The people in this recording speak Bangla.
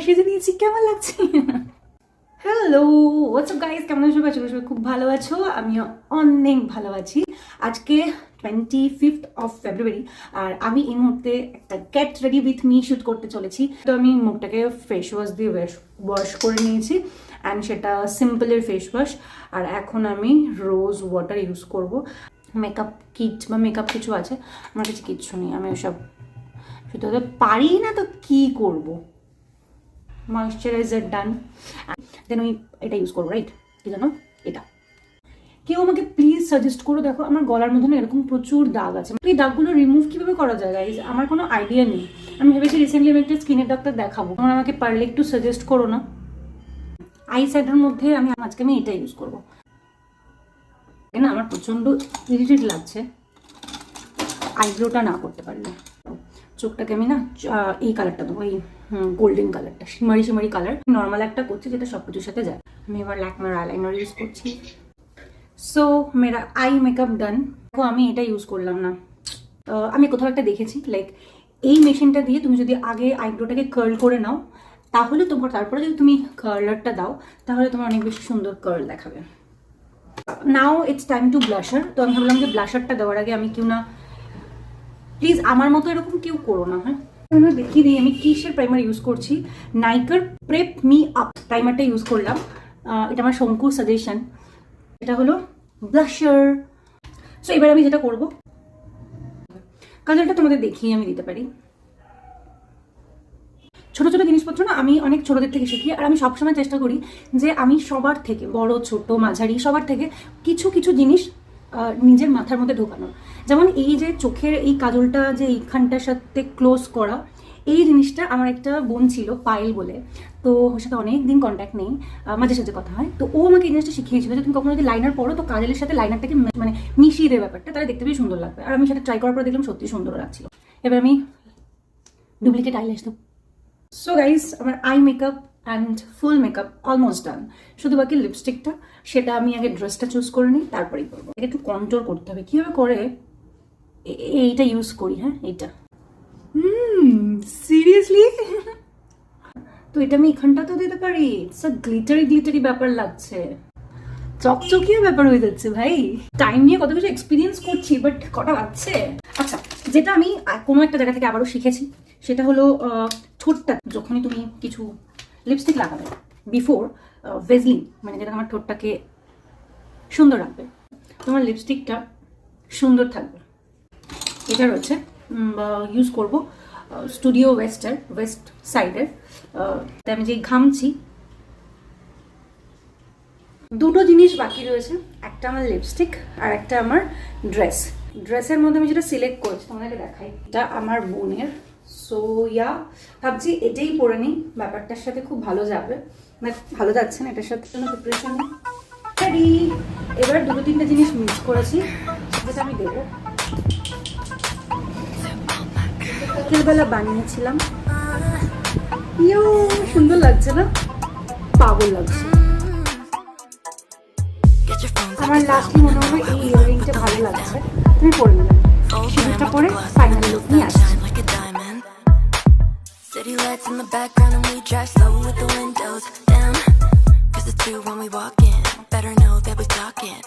সেজে নিয়েছি, কেমন লাগছে? হ্যালো, হোয়াটসঅ্যাপ গাইস, কেমন আছো? সবাই খুব ভালো আছো, আমিও অনেক ভালো আছি। আজকে 25th of February, আর আমি এই মুহূর্তে একটা get ready with me shoot করতে চলেছি। তো আমি মুখটাকে ফেস ওয়াশ দিয়ে ওয়াশ করে নিয়েছি, অ্যান্ড সেটা সিম্পলের ফেস ওয়াশ। আর এখন আমি রোজ ওয়াটার ইউজ করব। মেকআপ কিট বা মেকআপ কিছু আছে, আমার কাছে কিচ্ছু নেই, আমি ওসব শুধু পারি না, তো কি করব। ময়শ্চারাইজার ডান, দেন আমি এটা ইউজ করবো, রাইট? কি জানো এটা, কেউ আমাকে প্লিজ সাজেস্ট করো। দেখো আমার গলার মধ্যে না এরকম প্রচুর দাগ আছে, এই দাগগুলো রিমুভ কিভাবে করা যায় গাইজ, আমার কোনো আইডিয়া নেই। আমি ভেবেছি রিসেন্টলি আমি একটা স্কিনের ডাক্তার দেখাবো, তোমরা আমাকে পারলে একটু সাজেস্ট করো না। আই শ্যাডোর মধ্যে আজকে আমি এটা ইউজ করবো। না, আমার প্রচন্ড ইরিটেট লাগছে আইব্রোটা না করতে পারলে। চোখটাকে আমি না এই কালারটা দেবো, এই গোল্ডেন কালারটা, শিমারি কালার। নর্মাল একটা করছি যেটা সব কিছুর সাথে যায়। আমি এবার ল্যাকমের আইলাইনার ইউজ করছি। সো মেরা আই মেকআপ ডান। আমি এটা ইউজ করলাম না, আমি কোথাও একটা দেখেছি লাইক এই মেশিনটা দিয়ে তুমি যদি আগে আইব্রোটাকে কার্ল করে নাও, তাহলে তারপরে যদি তুমি কার্লারটা দাও, তাহলে তোমার অনেক বেশি সুন্দর কার্ল দেখাবে। Now it's time to blusher. তো আমি ভাবলাম যে ব্লাশারটা দেওয়ার আগে আমি কেউ না, প্লিজ আমার মতো এরকম কেউ করো না, হ্যাঁ। দেখিয়ে দিই আমি কিসের প্রাইমার ইউজ করছি। নাইকার প্রেপ মি আপ প্রাইমারটা ইউজ করলাম, এটা আমার শঙ্কুর সাজেশন। এটা হলো ব্লাশার। সো এবার আমি যেটা করবো, কাজলটা তোমাদের দেখিয়ে আমি দিতে পারি। ছোট ছোট জিনিসপত্র না আমি অনেক ছোটদের থেকে শিখি, আর আমি সবসময় চেষ্টা করি যে আমি সবার থেকে, বড় ছোট মাঝারি সবার থেকে কিছু কিছু জিনিস নিজের মাথার মধ্যে ঢোকানো। যেমন এই যে চোখের এই কাজলটা যে এইখানটার সাথে ক্লোজ করা, এই জিনিসটা আমার একটা বোন ছিল পায়েল বলে, তো ওর সাথে অনেক দিন কন্ট্যাক্ট নেই, মাঝে সাঝে কথা হয়। তো ও আমাকে এই জিনিসটা শিখিয়েছিল যে তুমি কখনো যদি লাইনার পড়ো, তো কাজলের সাথে লাইনারটাকে মানে মিশিয়ে দেয় ব্যাপারটা, তাহলে দেখতে বেশ সুন্দর লাগবে। আর আমি সেটা ট্রাই করার পর দেখলাম সত্যি সুন্দর লাগছিল। এবার আমি ডুপ্লিকেট আইল্যাশ দেবো। সো গাইস, আমার eye makeup and full makeup almost done. শুধু বাকি লিপস্টিকটা, সেটা আমি আগে ড্রেসটা চুজ করে নিই, তারপরেই করবো। একটু কন্ট্রোল করতে হবে, কীভাবে করে এইটা ইউজ করি। হ্যাঁ, এইটা সিরিয়াসলি তো এটা আমি এখানটাতেও দিতে পারি। ইটস আ গ্লিটারি ব্যাপার লাগছে, চকচকিয়ে ব্যাপার হয়ে যাচ্ছে ভাই। টাইম নিয়ে কত কিছু এক্সপিরিয়েন্স করছি, বাট কটা লাগছে। আচ্ছা, যেটা আমি কোনো একটা জায়গা থেকে আবারও শিখেছি, সেটা হলো ঠোঁটটা যখনই তুমি কিছু লিপস্টিক লাগাবে, বিফোর ভেজলিন, মানে যেটা আমার ঠোঁটটাকে সুন্দর রাখবে, তোমার লিপস্টিকটা সুন্দর থাকবে। এটা রয়েছে, ইউজ করব স্টুডিও ওয়েস্ট সাইডের। আমি যে ঘামছি, দুটো জিনিস বাকি রয়েছে, একটা আমার লিপস্টিক আর একটা আমার ড্রেসের মধ্যে আমি যেটা সিলেক্ট করেছি তোমাদেরকে দেখাই। এটা আমার বোনের। সো ইয়া, ভাবছি এটাই পরে নিই, ব্যাপারটার সাথে খুব ভালো যাবে। না, ভালো যাচ্ছে না, এটার সাথে কোনো প্রিপারেশন নেই। রেডি। এবার দুটো তিনটে জিনিস মিক্স করেছি, যেটা আমি দেবো। বিকেলবেলা বানিয়েছিলাম, ইয়ো সুন্দর লাগছে না? পাগল লাগছে। আমার লাস্টে মনে হবে এই ইয়াররিংটা ভালো লাগছে, তুমি পরে নিলাম। সেটা পরে ফাইনাল লুক নিয়ে আসছি। City lights in the background and we drive slow with the windows down, 'cause it's 2 when we walk in, better know that we're talking.